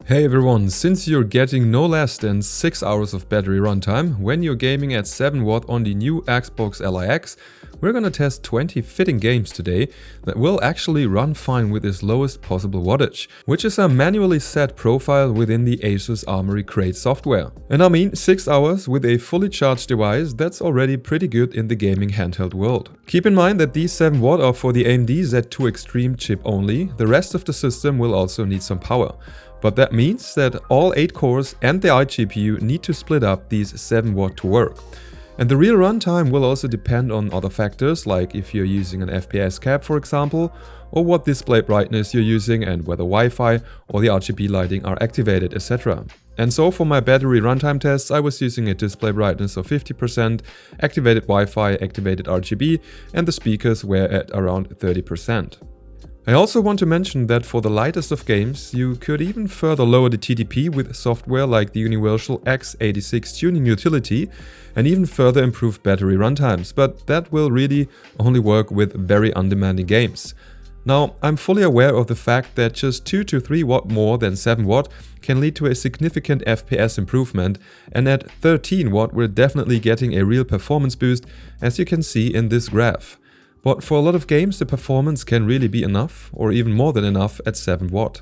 Hey everyone, since you're getting no less than 6 hours of battery runtime when you're gaming at 7 watt on the new Xbox LIX, we're gonna test 20 fitting games today that will actually run fine with this lowest possible wattage, which is a manually set profile within the ASUS Armory Crate software. And I mean 6 hours with a fully charged device, that's already pretty good in the gaming handheld world. Keep in mind that these 7 watt are for the AMD Z2 Extreme chip only, the rest of the system will also need some power. But that means that all 8 cores and the iGPU need to split up these 7 watt to work. And the real runtime will also depend on other factors, like if you're using an FPS cap for example, or what display brightness you're using and whether Wi-Fi or the RGB lighting are activated, etc. And so for my battery runtime tests I was using a display brightness of 50%, activated Wi-Fi, activated RGB, and the speakers were at around 30%. I also want to mention that for the lightest of games, you could even further lower the TDP with software like the Universal X86 tuning utility and even further improve battery runtimes, but that will really only work with very undemanding games. Now, I'm fully aware of the fact that just 2 to 3 watt more than 7 watt can lead to a significant FPS improvement, and at 13 watt we're definitely getting a real performance boost, as you can see in this graph. But for a lot of games the performance can really be enough, or even more than enough at 7 watt.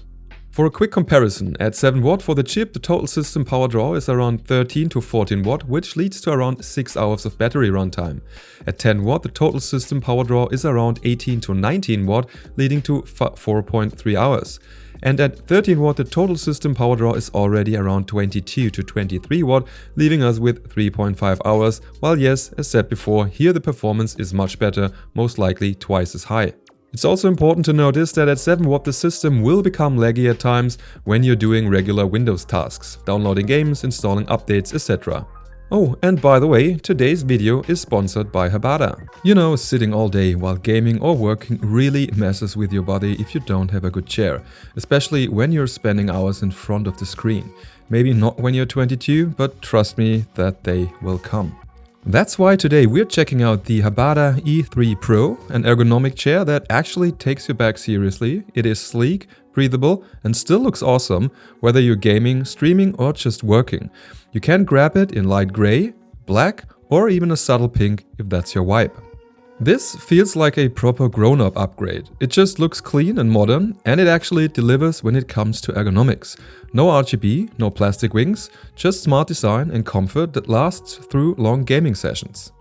For a quick comparison, at 7 watt for the chip the total system power draw is around 13 to 14 watt, which leads to around 6 hours of battery runtime. At 10 watt the total system power draw is around 18 to 19 watt, leading to 4.3 hours. And at 13 watt the total system power draw is already around 22 to 23 watt, leaving us with 3.5 hours, while yes, as said before, here the performance is much better, most likely twice as high. It's also important to notice that at 7 watt the system will become laggy at times when you're doing regular Windows tasks, downloading games, installing updates, etc. Oh, and by the way, today's video is sponsored by Hubwood. You know, sitting all day while gaming or working really messes with your body if you don't have a good chair, especially when you're spending hours in front of the screen. Maybe not when you're 22, but trust me, that day will come. That's why today we're checking out the hbada E3 Pro, an ergonomic chair that actually takes your back seriously. It is sleek, breathable, and still looks awesome, whether you're gaming, streaming, or just working. You can grab it in light gray, black, or even a subtle pink if that's your vibe. This feels like a proper grown-up upgrade. It just looks clean and modern, and it actually delivers when it comes to ergonomics. No RGB, no plastic wings, just smart design and comfort that lasts through long gaming sessions.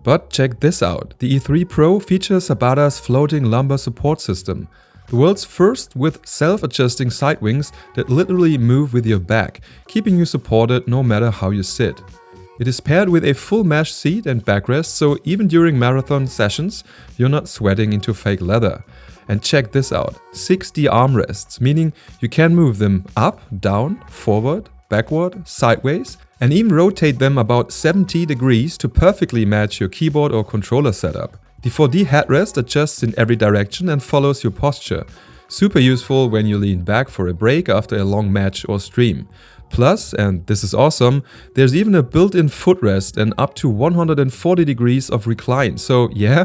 But check this out, the E3 Pro features hbada's floating lumbar support system. The world's first with self-adjusting side wings that literally move with your back, keeping you supported no matter how you sit. It is paired with a full mesh seat and backrest, so even during marathon sessions, you're not sweating into fake leather. And check this out, 6D armrests, meaning you can move them up, down, forward, backward, sideways, and even rotate them about 70 degrees to perfectly match your keyboard or controller setup. The 4D headrest adjusts in every direction and follows your posture. Super useful when you lean back for a break after a long match or stream. Plus, and this is awesome, there's even a built-in footrest and up to 140 degrees of recline, so yeah,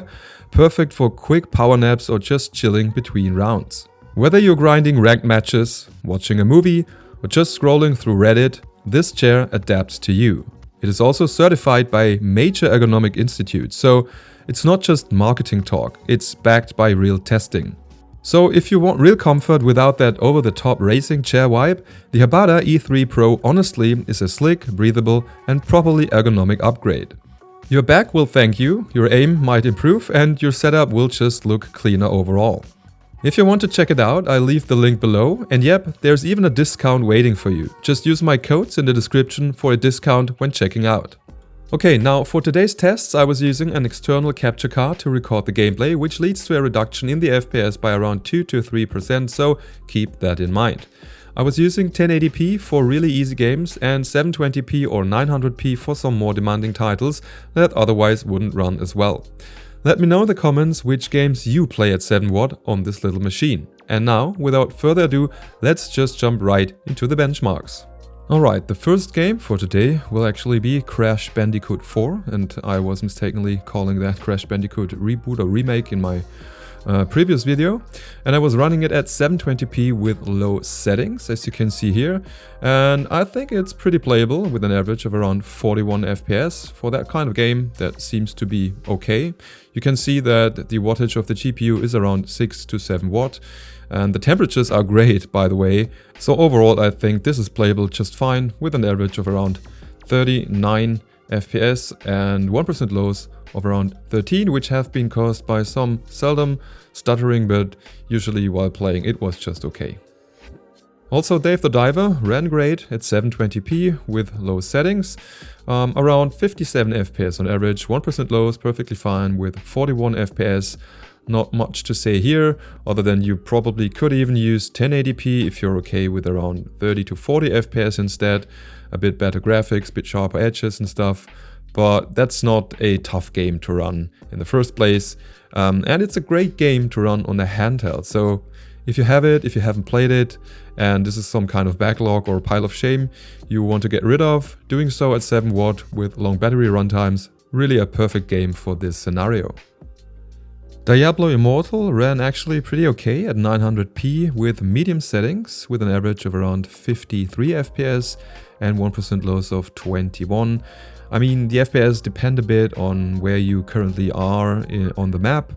perfect for quick power naps or just chilling between rounds. Whether you're grinding ranked matches, watching a movie, or just scrolling through Reddit, this chair adapts to you. It is also certified by major ergonomic institutes, so it's not just marketing talk, it's backed by real testing. So if you want real comfort without that over-the-top racing chair vibe, the hbada E3 Pro honestly is a slick, breathable and properly ergonomic upgrade. Your back will thank you, your aim might improve and your setup will just look cleaner overall. If you want to check it out, I'll leave the link below, and yep, there's even a discount waiting for you. Just use my codes in the description for a discount when checking out. Okay, now for today's tests I was using an external capture card to record the gameplay, which leads to a reduction in the FPS by around 2 to 3%, so keep that in mind. I was using 1080p for really easy games and 720p or 900p for some more demanding titles that otherwise wouldn't run as well. Let me know in the comments which games you play at 7 watt on this little machine. And now, without further ado, let's just jump right into the benchmarks. Alright, the first game for today will actually be Crash Bandicoot 4, and I was mistakenly calling that Crash Bandicoot Reboot or Remake in my previous video, and I was running it at 720p with low settings, as you can see here, and I think it's pretty playable with an average of around 41 FPS. For that kind of game, that seems to be okay. You can see that the wattage of the GPU is around 6 to 7 watt, and the temperatures are great, by the way. So overall, I think this is playable just fine with an average of around 39 FPS and 1% lows of around 13, which have been caused by some seldom stuttering, but usually while playing it was just okay. Also, Dave the Diver ran great at 720p with low settings, around 57 FPS on average, 1% lows, perfectly fine with 41 FPS. Not much to say here, other than you probably could even use 1080p if you're okay with around 30 to 40 FPS instead. A bit better graphics, bit sharper edges and stuff, but that's not a tough game to run in the first place. And it's a great game to run on a handheld, so if you have it, if you haven't played it, and this is some kind of backlog or pile of shame you want to get rid of, doing so at 7 watt with long battery runtimes, really a perfect game for this scenario. Diablo Immortal ran actually pretty okay at 900p with medium settings, with an average of around 53 FPS and 1% lows of 21. I mean, the FPS depend a bit on where you currently are on the map,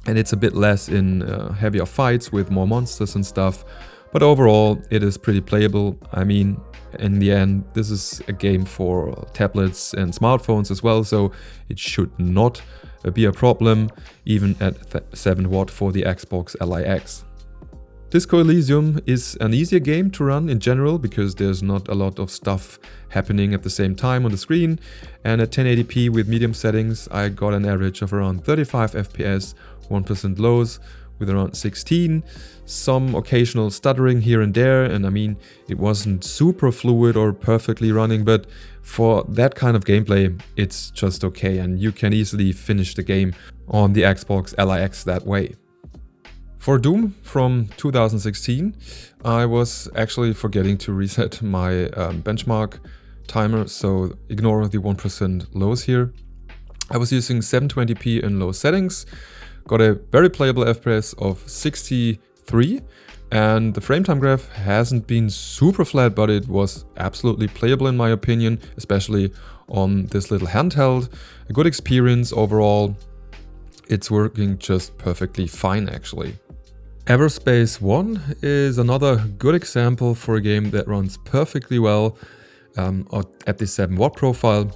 and it's a bit less in heavier fights with more monsters and stuff, but overall it is pretty playable. I mean, in the end, this is a game for tablets and smartphones as well, so it should not be a problem, even at 7 watt for the Xbox LIX. Disco Elysium is an easier game to run in general because there's not a lot of stuff happening at the same time on the screen, and at 1080p with medium settings I got an average of around 35 FPS, 1% lows with around 16, some occasional stuttering here and there, and I mean, it wasn't super fluid or perfectly running, but for that kind of gameplay it's just okay, and you can easily finish the game on the Xbox LIX that way. For Doom from 2016, I was actually forgetting to reset my benchmark timer, so ignore the 1% lows here. I was using 720p in low settings, got a very playable FPS of 63, and the frame time graph hasn't been super flat, but it was absolutely playable in my opinion, especially on this little handheld. A good experience overall. It's working just perfectly fine actually. Everspace 1 is another good example for a game that runs perfectly well at the 7 watt profile.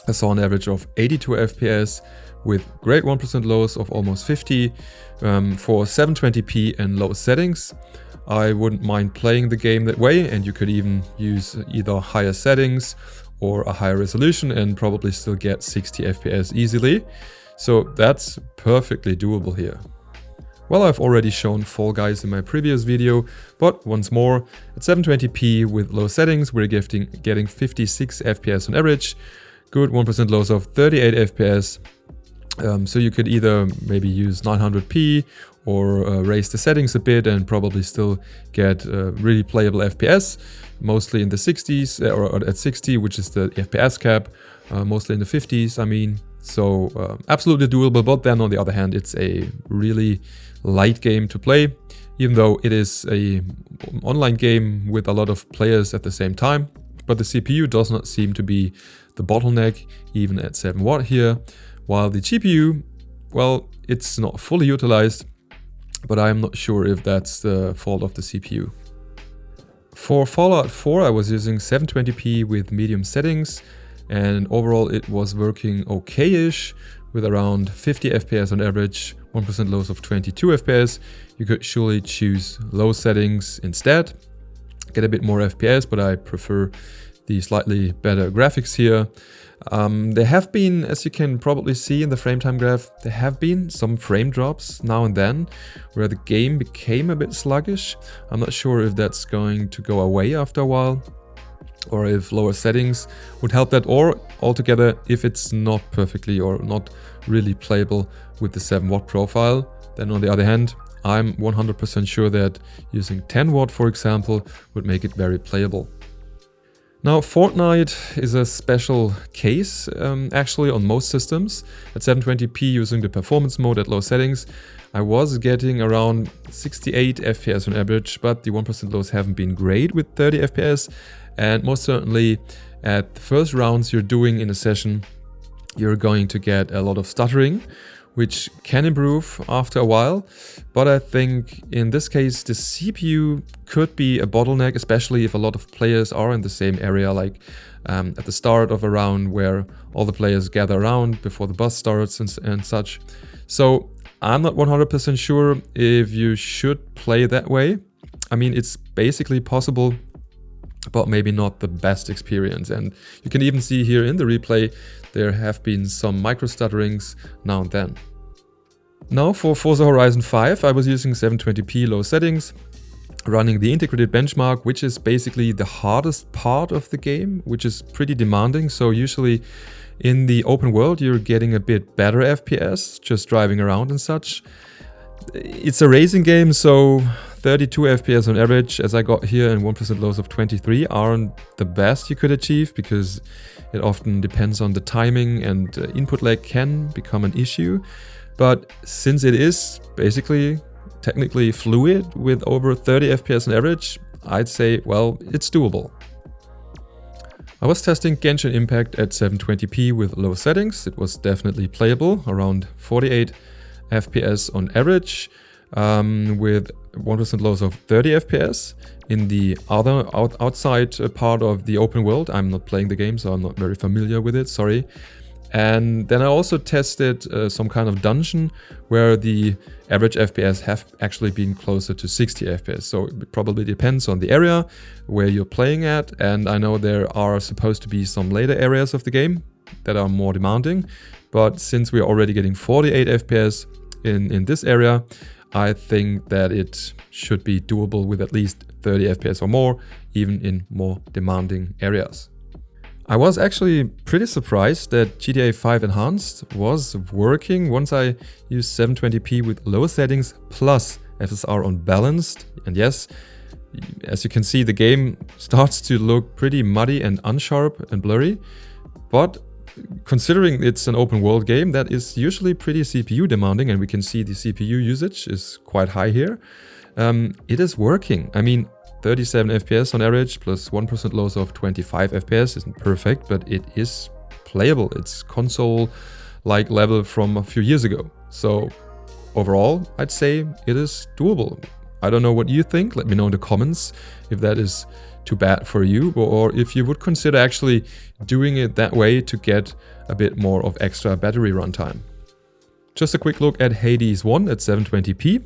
I saw an average of 82 FPS with great 1% lows of almost 50 for 720p and low settings. I wouldn't mind playing the game that way, and you could even use either higher settings or a higher resolution and probably still get 60 FPS easily. So that's perfectly doable here. Well, I've already shown Fall Guys in my previous video, but once more, at 720p with low settings, we're getting 56 FPS on average, good 1% lows of 38 FPS. So you could either maybe use 900p or raise the settings a bit and probably still get really playable FPS, mostly in the 60s or at 60, which is the FPS cap, mostly in the 50s, I mean. So absolutely doable, but then on the other hand, it's a really light game to play, even though it is an online game with a lot of players at the same time. But the CPU does not seem to be the bottleneck, even at 7 watt here, while the GPU, well, it's not fully utilized, but I'm not sure if that's the fault of the CPU. For Fallout 4, I was using 720p with medium settings, and overall it was working okay-ish with around 50 FPS on average, 1% lows of 22 FPS. You could surely choose low settings instead, get a bit more FPS, but I prefer the slightly better graphics here. There have been, as you can probably see in the frame time graph, there have been some frame drops now and then where the game became a bit sluggish. I'm not sure if that's going to go away after a while, or if lower settings would help that, or altogether if it's not perfectly or not really playable with the 7 watt profile. Then on the other hand, I'm 100% sure that using 10 watt, for example, would make it very playable. Now, Fortnite is a special case, actually, on most systems. At 720p using the performance mode at low settings, I was getting around 68 FPS on average, but the 1% lows haven't been great with 30 FPS. And most certainly, at the first rounds you're doing in a session, you're going to get a lot of stuttering, which can improve after a while. But I think in this case, the CPU could be a bottleneck, especially if a lot of players are in the same area, like at the start of a round where all the players gather around before the bus starts and such. So I'm not 100% sure if you should play that way. I mean, it's basically possible, but maybe not the best experience. And you can even see here in the replay, there have been some micro stutterings now and then. Now for Forza Horizon 5, I was using 720p low settings, running the integrated benchmark, which is basically the hardest part of the game, which is pretty demanding. So usually in the open world, you're getting a bit better FPS, just driving around and such. It's a racing game, so 32 FPS on average, as I got here, and 1% lows of 23 aren't the best you could achieve, because it often depends on the timing, and input lag can become an issue. But since it is basically technically fluid with over 30 FPS on average, I'd say, well, it's doable. I was testing Genshin Impact at 720p with low settings. It was definitely playable, around 48 FPS on average, with 1% lows of 30 FPS. In the other outside part of the open world, I'm not playing the game, so I'm not very familiar with it, sorry. And then I also tested some kind of dungeon where the average FPS have actually been closer to 60 FPS. So it probably depends on the area where you're playing at. And I know there are supposed to be some later areas of the game that are more demanding. But since we're already getting 48 FPS in this area, I think that it should be doable with at least 30 FPS or more, even in more demanding areas. I was actually pretty surprised that GTA 5 Enhanced was working once I used 720p with low settings plus FSR on balanced. And yes, as you can see, the game starts to look pretty muddy and unsharp and blurry. But considering it's an open world game, that is usually pretty CPU demanding, and we can see the CPU usage is quite high here. It is working. I mean, 37 FPS on average plus 1% lows of 25 FPS isn't perfect, but it is playable. It's console-like level from a few years ago. So overall, I'd say it is doable. I don't know what you think. Let me know in the comments if that is too bad for you, or if you would consider actually doing it that way to get a bit more of extra battery runtime. Just a quick look at Hades 1 at 720p.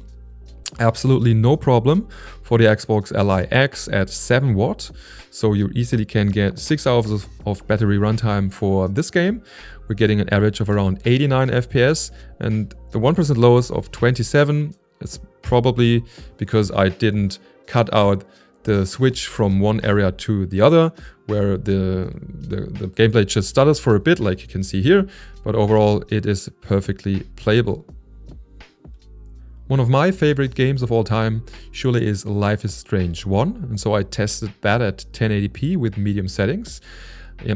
Absolutely no problem for the Xbox Li X at 7 watt. So you easily can get 6 hours of battery runtime for this game. We're getting an average of around 89 FPS, and the 1% lows of 27 is probably because I didn't cut out the switch from one area to the other, where the gameplay just stutters for a bit, like you can see here, but overall it is perfectly playable. One of my favorite games of all time surely is Life is Strange 1, and so I tested that at 1080p with medium settings.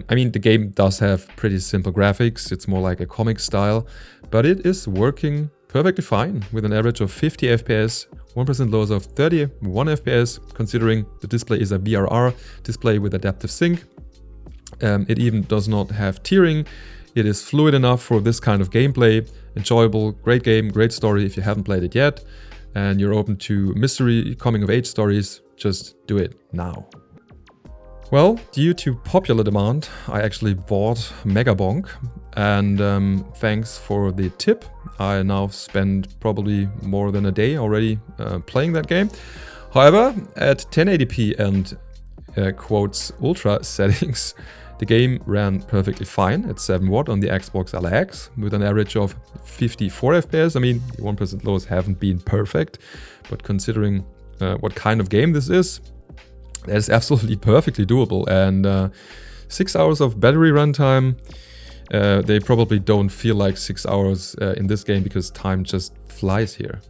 I mean, the game does have pretty simple graphics, it's more like a comic style, but it is working perfectly fine with an average of 50 FPS, 1% lows of 31 FPS, considering the display is a VRR display with adaptive sync. It even does not have tearing. It is fluid enough for this kind of gameplay. Enjoyable, great game, great story if you haven't played it yet, and you're open to mystery coming-of-age stories, just do it now. Well, due to popular demand, I actually bought Megabonk, and thanks for the tip. I now spend probably more than a day already playing that game. However, at 1080p and quotes ultra settings, the game ran perfectly fine at 7 watt on the Xbox Li X with an average of 54 FPS. I mean, the 1% lows haven't been perfect, but considering what kind of game this is, that is absolutely perfectly doable. And 6 hours of battery runtime, they probably don't feel like 6 hours in this game because time just flies here.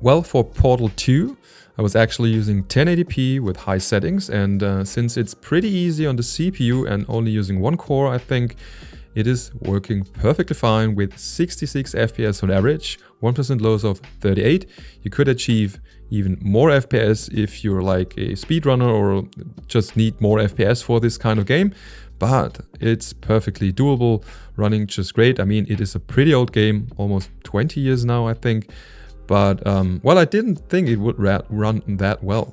Well, for Portal 2, I was actually using 1080p with high settings, and since it's pretty easy on the CPU and only using one core, I think it is working perfectly fine with 66 FPS on average, 1% loss of 38. You could achieve even more FPS if you're like a speedrunner or just need more FPS for this kind of game, but it's perfectly doable, running just great. I mean, it is a pretty old game, almost 20 years now, I think, but well, I didn't think it would run that well.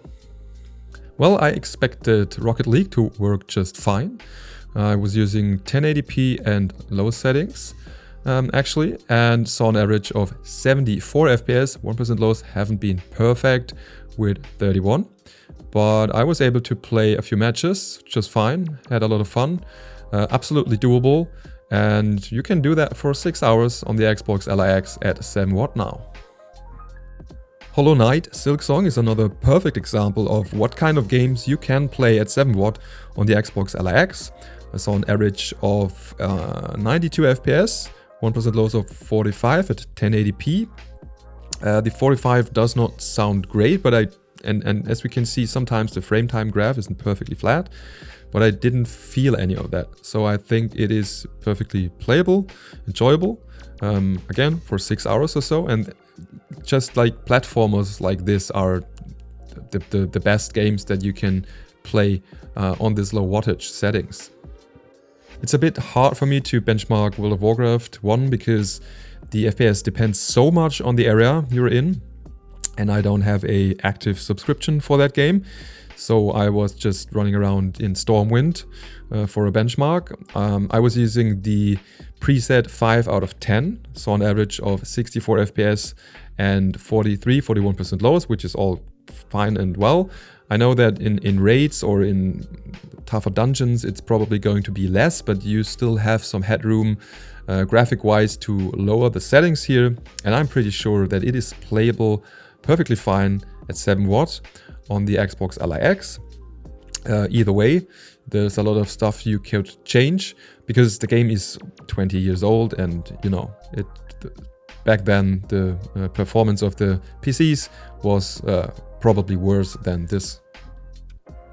Well, I expected Rocket League to work just fine. I was using 1080p and low settings actually, and saw an average of 74 FPS. 1% loss haven't been perfect with 31, but I was able to play a few matches just fine, had a lot of fun, absolutely doable, and you can do that for 6 hours on the Xbox LIX at 7W now. Hollow Knight Silksong is another perfect example of what kind of games you can play at 7W on the Xbox LIX. I saw an average of 92 FPS, 1% loss of 45 at 1080p. The 45 does not sound great, but and as we can see, sometimes the frame time graph isn't perfectly flat, but I didn't feel any of that. So I think it is perfectly playable, enjoyable, again, for 6 hours or so. And just like platformers like this are the best games that you can play on this low wattage settings. It's a bit hard for me to benchmark World of Warcraft 1 because the FPS depends so much on the area you're in, and I don't have an active subscription for that game. So I was just running around in Stormwind for a benchmark. I was using the preset 5 out of 10, so an average of 64 FPS and 41% loss, which is all fine and well. I know that in raids or in tougher dungeons it's probably going to be less, but you still have some headroom graphic-wise to lower the settings here, and I'm pretty sure that it is playable perfectly fine at 7W on the Xbox LIX. Either way, there's a lot of stuff you could change because the game is 20 years old, and you know, back then the performance of the PCs was probably worse than this.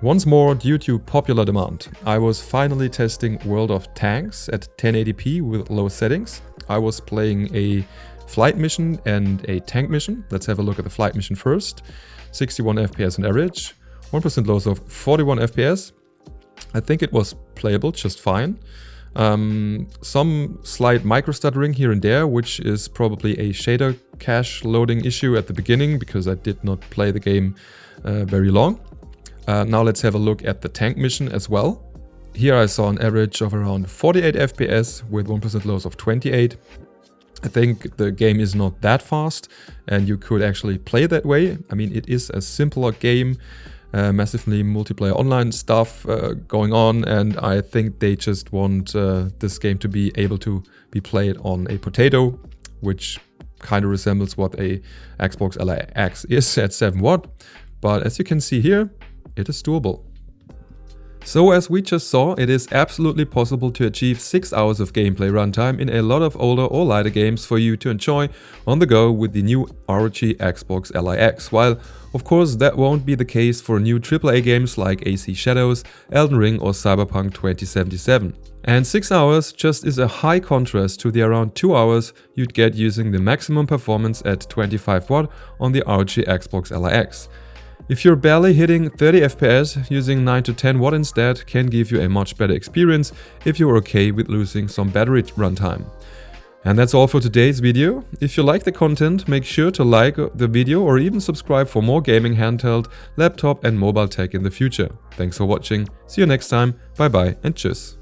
Once more, due to popular demand, I was finally testing World of Tanks at 1080p with low settings. I was playing a flight mission and a tank mission. Let's have a look at the flight mission first. 61 FPS on average, 1% loss of 41 FPS. I think it was playable just fine. Some slight micro stuttering here and there, which is probably a shader cache loading issue at the beginning because I did not play the game very long. Now let's have a look at the tank mission as well. Here I saw an average of around 48 FPS with 1% loss of 28. I think the game is not that fast and you could actually play that way. I mean, it is a simpler game, massively multiplayer online stuff going on, and I think they just want this game to be able to be played on a potato, which kind of resembles what a Xbox LIX is at 7W. But as you can see here, it is doable. So as we just saw, it is absolutely possible to achieve 6 hours of gameplay runtime in a lot of older or lighter games for you to enjoy on the go with the new ROG Xbox LIX, while of course that won't be the case for new AAA games like AC Shadows, Elden Ring or Cyberpunk 2077. And 6 hours just is a high contrast to the around 2 hours you'd get using the maximum performance at 25W on the ROG Xbox LIX. If you're barely hitting 30 FPS, using 9 to 10W instead can give you a much better experience if you're okay with losing some battery runtime. And that's all for today's video. If you like the content, make sure to like the video or even subscribe for more gaming handheld, laptop and mobile tech in the future. Thanks for watching, see you next time, bye bye and tschüss.